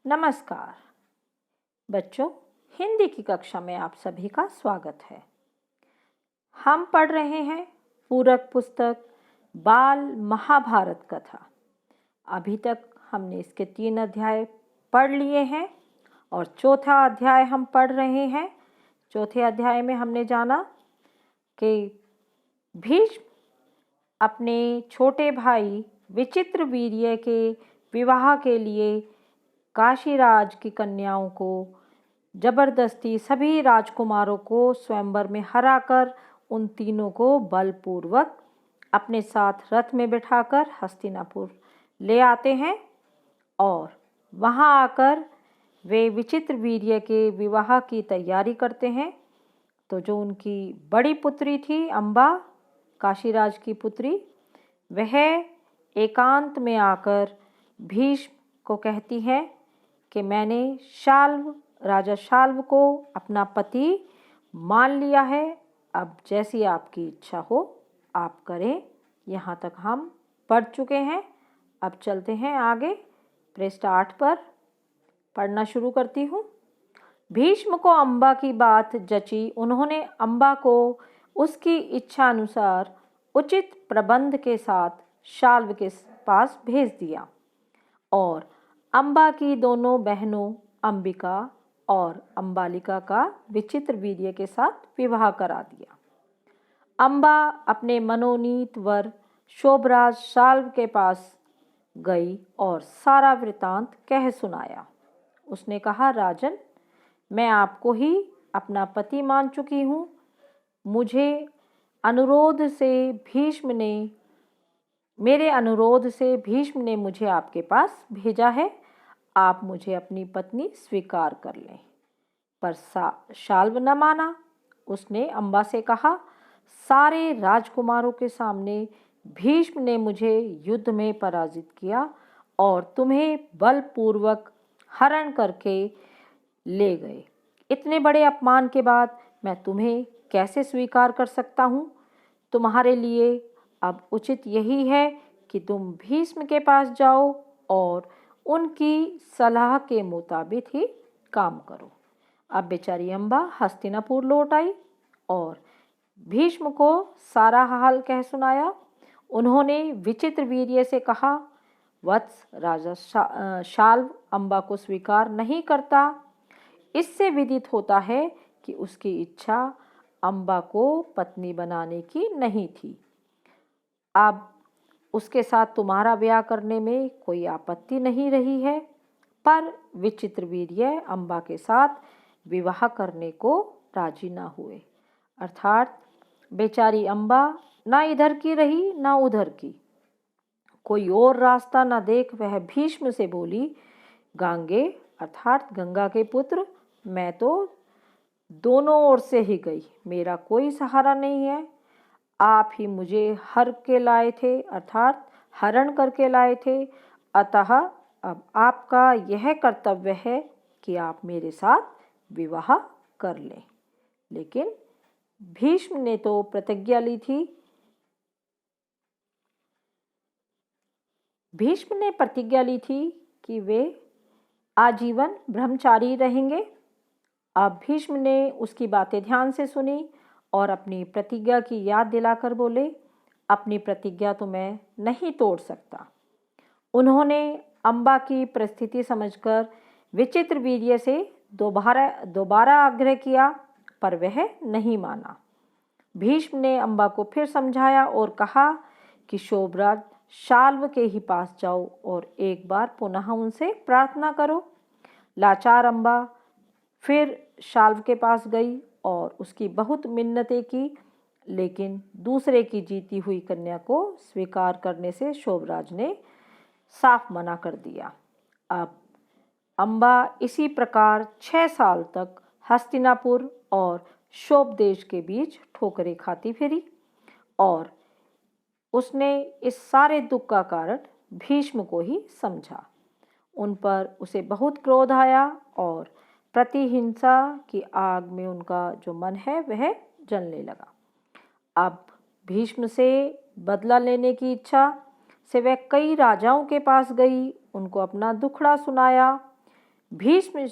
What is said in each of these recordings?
नमस्कार बच्चों, हिंदी की कक्षा में आप सभी का स्वागत है। हम पढ़ रहे हैं पूरक पुस्तक बाल महाभारत कथा। अभी तक हमने इसके 3 अध्याय पढ़ लिए हैं और चौथा अध्याय हम पढ़ रहे हैं। चौथे अध्याय में हमने जाना कि भीष्म अपने छोटे भाई विचित्रवीर्य के विवाह के लिए काशीराज की कन्याओं को जबरदस्ती सभी राजकुमारों को स्वयंवर में हराकर उन तीनों को बलपूर्वक अपने साथ रथ में बिठाकर हस्तिनापुर ले आते हैं और वहां आकर वे विचित्रवीर्य के विवाह की तैयारी करते हैं। तो जो उनकी बड़ी पुत्री थी अम्बा, काशीराज की पुत्री, वह एकांत में आकर भीष्म को कहती है कि मैंने राजा शाल्व को अपना पति मान लिया है। अब जैसी आपकी इच्छा हो आप करें। यहाँ तक हम पढ़ चुके हैं। अब चलते हैं आगे। पृष्ठ 8 पर पढ़ना शुरू करती हूँ। भीष्म को अम्बा की बात जची। उन्होंने अम्बा को उसकी इच्छा अनुसार उचित प्रबंध के साथ शाल्व के पास भेज दिया और अम्बा की दोनों बहनों अंबिका और अंबालिका का विचित्रवीर्य के साथ विवाह करा दिया। अम्बा अपने मनोनीत वर शोभराज शाल्व के पास गई और सारा वृतांत कह सुनाया। उसने कहा, राजन, मैं आपको ही अपना पति मान चुकी हूँ। मेरे अनुरोध से भीष्म ने मुझे आपके पास भेजा है। आप मुझे अपनी पत्नी स्वीकार कर लें। पर शाल्व न माना। उसने अम्बा से कहा, सारे राजकुमारों के सामने भीष्म ने मुझे युद्ध में पराजित किया और तुम्हें बलपूर्वक हरण करके ले गए। इतने बड़े अपमान के बाद मैं तुम्हें कैसे स्वीकार कर सकता हूँ? तुम्हारे लिए अब उचित यही है कि तुम भीष्म के पास जाओ और उनकी सलाह के मुताबिक ही काम करो। अब बेचारी अम्बा हस्तिनापुर लौट आई और भीष्म को सारा हाल कह सुनाया। उन्होंने विचित्रवीर्य से कहा, वत्स, राजा शाल्व अम्बा को स्वीकार नहीं करता। इससे विदित होता है कि उसकी इच्छा अम्बा को पत्नी बनाने की नहीं थी। अब उसके साथ तुम्हारा ब्याह करने में कोई आपत्ति नहीं रही है, पर विचित्रवीर्य अम्बा के साथ विवाह करने को राजी ना हुए। अर्थात बेचारी अम्बा ना इधर की रही ना उधर की। कोई और रास्ता न देख वह भीष्म से बोली, गांगे अर्थात गंगा के पुत्र, मैं तो दोनों ओर से ही गई। मेरा कोई सहारा नहीं है। आप ही मुझे हर के लाए थे अर्थात हरण करके लाए थे। अतः अब आपका यह कर्तव्य है कि आप मेरे साथ विवाह कर लें। लेकिन भीष्म ने तो प्रतिज्ञा ली थी। भीष्म ने प्रतिज्ञा ली थी कि वे आजीवन ब्रह्मचारी रहेंगे। अब भीष्म ने उसकी बातें ध्यान से सुनी और अपनी प्रतिज्ञा की याद दिलाकर बोले, अपनी प्रतिज्ञा तो मैं नहीं तोड़ सकता। उन्होंने अम्बा की परिस्थिति समझकर विचित्रवीर्य से दोबारा आग्रह किया, पर वह नहीं माना। भीष्म ने अम्बा को फिर समझाया और कहा कि शोभराज शाल्व के ही पास जाओ और एक बार पुनः उनसे प्रार्थना करो। लाचार अम्बा फिर शाल्व के पास गई और उसकी बहुत मिन्नतें की, लेकिन दूसरे की जीती हुई कन्या को स्वीकार करने से शोभराज ने साफ मना कर दिया। अब अम्बा इसी प्रकार 6 साल तक हस्तिनापुर और शोभ देश के बीच ठोकरें खाती फिरी और उसने इस सारे दुख का कारण भीष्म को ही समझा। उन पर उसे बहुत क्रोध आया और प्रतिहिंसा की आग में उनका जो मन है वह जलने लगा। अब भीष्म से बदला लेने की इच्छा से वह कई राजाओं के पास गई, उनको अपना दुखड़ा सुनाया। भीष्म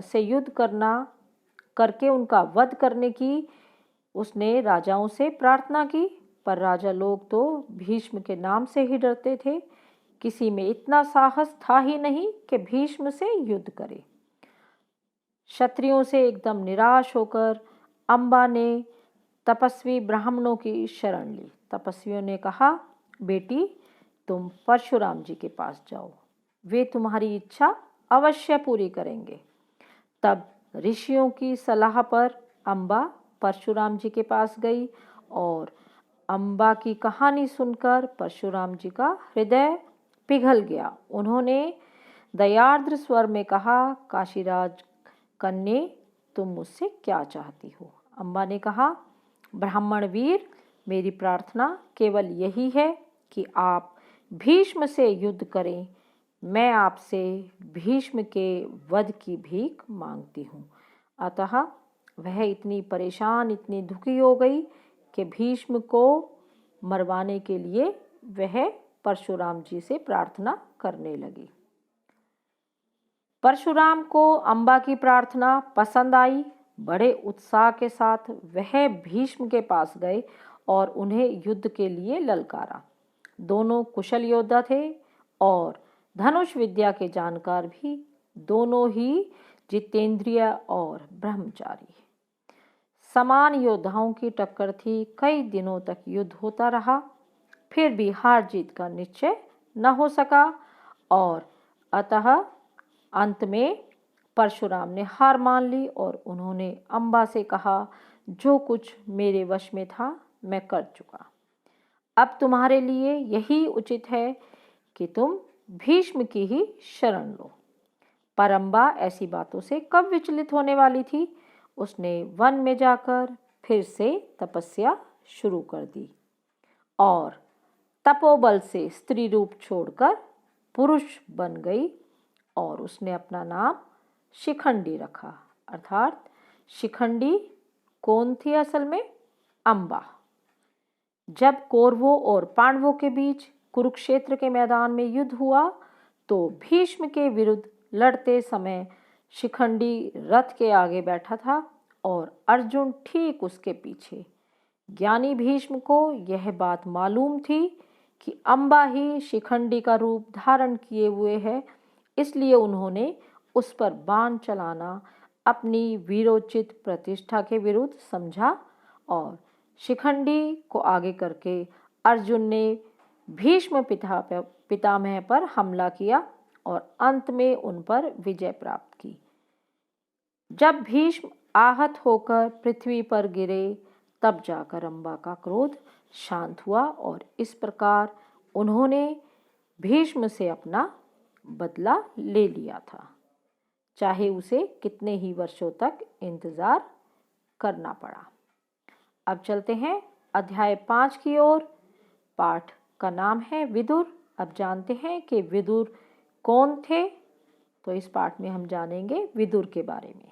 से युद्ध करके उनका वध करने की उसने राजाओं से प्रार्थना की, पर राजा लोग तो भीष्म के नाम से ही डरते थे। किसी में इतना साहस था ही नहीं कि भीष्म से युद्ध करे। क्षत्रियों से एकदम निराश होकर अम्बा ने तपस्वी ब्राह्मणों की शरण ली। तपस्वियों ने कहा, बेटी तुम परशुराम जी के पास जाओ, वे तुम्हारी इच्छा अवश्य पूरी करेंगे। तब ऋषियों की सलाह पर अम्बा परशुराम जी के पास गई और अम्बा की कहानी सुनकर परशुराम जी का हृदय पिघल गया। उन्होंने दयार्द्र स्वर में कहा, काशीराज कन्ये तुम मुझसे क्या चाहती हो? अम्बा ने कहा, ब्राह्मण वीर, मेरी प्रार्थना केवल यही है कि आप भीष्म से युद्ध करें। मैं आपसे भीष्म के वध की भीख मांगती हूँ। अतः वह इतनी परेशान, इतनी दुखी हो गई कि भीष्म को मरवाने के लिए वह परशुराम जी से प्रार्थना करने लगी। परशुराम को अम्बा की प्रार्थना पसंद आई। बड़े उत्साह के साथ वह भीष्म के पास गए और उन्हें युद्ध के लिए ललकारा। दोनों कुशल योद्धा थे और धनुष विद्या के जानकार भी, दोनों ही जितेंद्रिय और ब्रह्मचारी। समान योद्धाओं की टक्कर थी। कई दिनों तक युद्ध होता रहा, फिर भी हार जीत का निश्चय न हो सका और अतः अंत में परशुराम ने हार मान ली और उन्होंने अम्बा से कहा, जो कुछ मेरे वश में था मैं कर चुका। अब तुम्हारे लिए यही उचित है कि तुम भीष्म की ही शरण लो। पर अम्बा ऐसी बातों से कब विचलित होने वाली थी? उसने वन में जाकर फिर से तपस्या शुरू कर दी और तपोबल से स्त्री रूप छोड़कर पुरुष बन गई और उसने अपना नाम शिखंडी रखा। अर्थात शिखंडी कौन थी असल में? अम्बा। जब कौरवों और पांडवों के बीच कुरुक्षेत्र के मैदान में युद्ध हुआ तो भीष्म के विरुद्ध लड़ते समय शिखंडी रथ के आगे बैठा था और अर्जुन ठीक उसके पीछे। ज्ञानी भीष्म को यह बात मालूम थी कि अम्बा ही शिखंडी का रूप धारण किए हुए है, इसलिए उन्होंने उस पर बाण चलाना अपनी वीरोचित प्रतिष्ठा के विरुद्ध समझा और शिखंडी को आगे करके अर्जुन ने भीष्म पितामह पर हमला किया और अंत में उन पर विजय प्राप्त की। जब भीष्म आहत होकर पृथ्वी पर गिरे तब जाकर अम्बा का क्रोध शांत हुआ और इस प्रकार उन्होंने भीष्म से अपना बदला ले लिया था, चाहे उसे कितने ही वर्षों तक इंतजार करना पड़ा। अब चलते हैं अध्याय 5 की ओर। पाठ का नाम है विदुर। अब जानते हैं कि विदुर कौन थे। तो इस पाठ में हम जानेंगे विदुर के बारे में।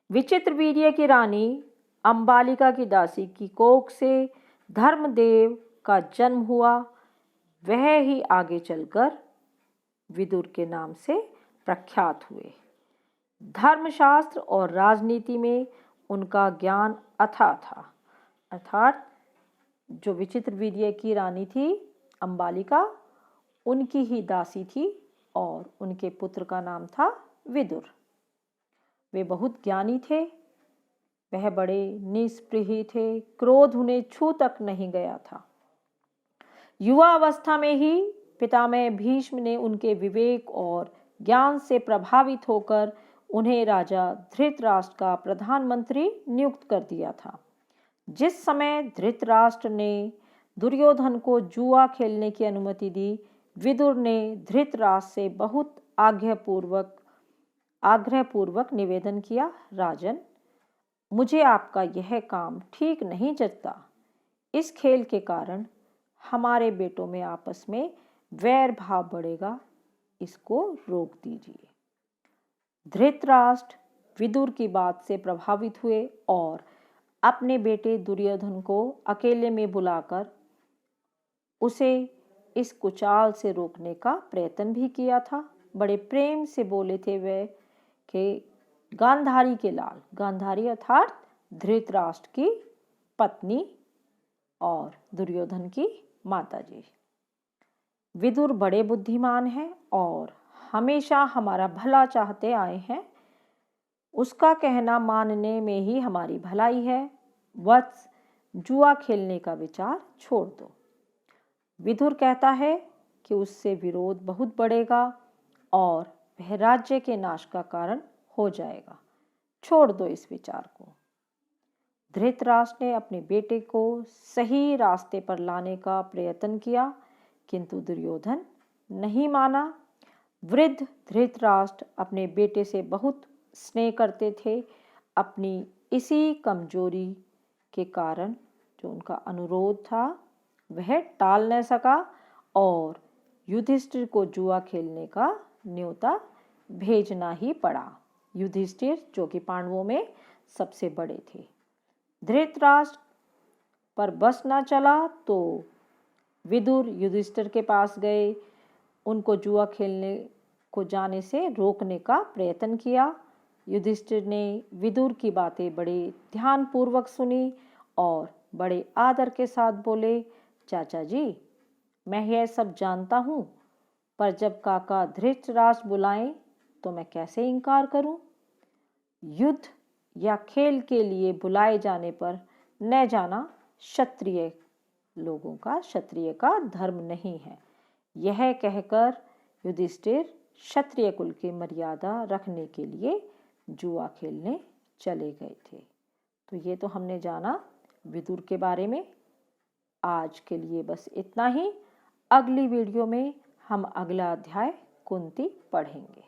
विचित्र वीर्य की रानी अंबालिका की दासी की कोख से धर्मदेव का जन्म हुआ। वह ही आगे चलकर विदुर के नाम से प्रख्यात हुए। धर्मशास्त्र और राजनीति में उनका ज्ञान अथाह था। अर्थात जो विचित्र वीर्य की रानी थी अंबालिका, उनकी ही दासी थी और उनके पुत्र का नाम था विदुर। वे बहुत ज्ञानी थे। वह बड़े निस्पृही थे, क्रोध उन्हें छू तक नहीं गया था। युवा अवस्था में ही पितामह भीष्म ने उनके विवेक और ज्ञान से प्रभावित होकर उन्हें राजा धृतराष्ट्र का प्रधानमंत्री नियुक्त कर दिया था। जिस समय धृतराष्ट्र ने दुर्योधन को जुआ खेलने की अनुमति दी, विदुर ने धृतराष्ट्र से बहुत आग्रहपूर्वक निवेदन किया, राजन, मुझे आपका यह काम ठीक नहीं जचता। इस खेल के कारण हमारे बेटों में आपस में वैर भाव बढ़ेगा, इसको रोक दीजिए। धृतराष्ट्र विदुर की बात से प्रभावित हुए और अपने बेटे दुर्योधन को अकेले में बुलाकर उसे इस कुचाल से रोकने का प्रयत्न भी किया था। बड़े प्रेम से बोले थे वे कि गांधारी के लाल, गांधारी अर्थात धृतराष्ट्र की पत्नी और दुर्योधन की माताजी। विदुर बड़े बुद्धिमान हैं और हमेशा हमारा भला चाहते आए हैं। उसका कहना मानने में ही हमारी भलाई है। वत्स, जुआ खेलने का विचार छोड़ दो। विदुर कहता है कि उससे विरोध बहुत बढ़ेगा और वह राज्य के नाश का कारण हो जाएगा। छोड़ दो इस विचार को। धृतराष्ट्र ने अपने बेटे को सही रास्ते पर लाने का प्रयत्न किया, किंतु दुर्योधन नहीं माना। वृद्ध धृतराष्ट्र अपने बेटे से बहुत स्नेह करते थे। अपनी इसी कमजोरी के कारण जो उनका अनुरोध था वह टाल न सका और युधिष्ठिर को जुआ खेलने का न्योता भेजना ही पड़ा। युधिष्ठिर जो कि पांडवों में सबसे बड़े थे। धृतराष्ट्र पर बस न चला तो विदुर युधिष्ठिर के पास गए, उनको जुआ खेलने को जाने से रोकने का प्रयत्न किया। युधिष्ठिर ने विदुर की बातें बड़े ध्यानपूर्वक सुनी और बड़े आदर के साथ बोले, चाचा जी, मैं यह सब जानता हूँ, पर जब काका धृतराष्ट्र बुलाएं तो मैं कैसे इनकार करूं? युद्ध या खेल के लिए बुलाए जाने पर न जाना क्षत्रिय लोगों का, क्षत्रिय का धर्म नहीं है। यह कहकर युधिष्ठिर क्षत्रिय कुल की मर्यादा रखने के लिए जुआ खेलने चले गए थे। तो ये तो हमने जाना विदुर के बारे में। आज के लिए बस इतना ही। अगली वीडियो में हम अगला अध्याय कुंती पढ़ेंगे।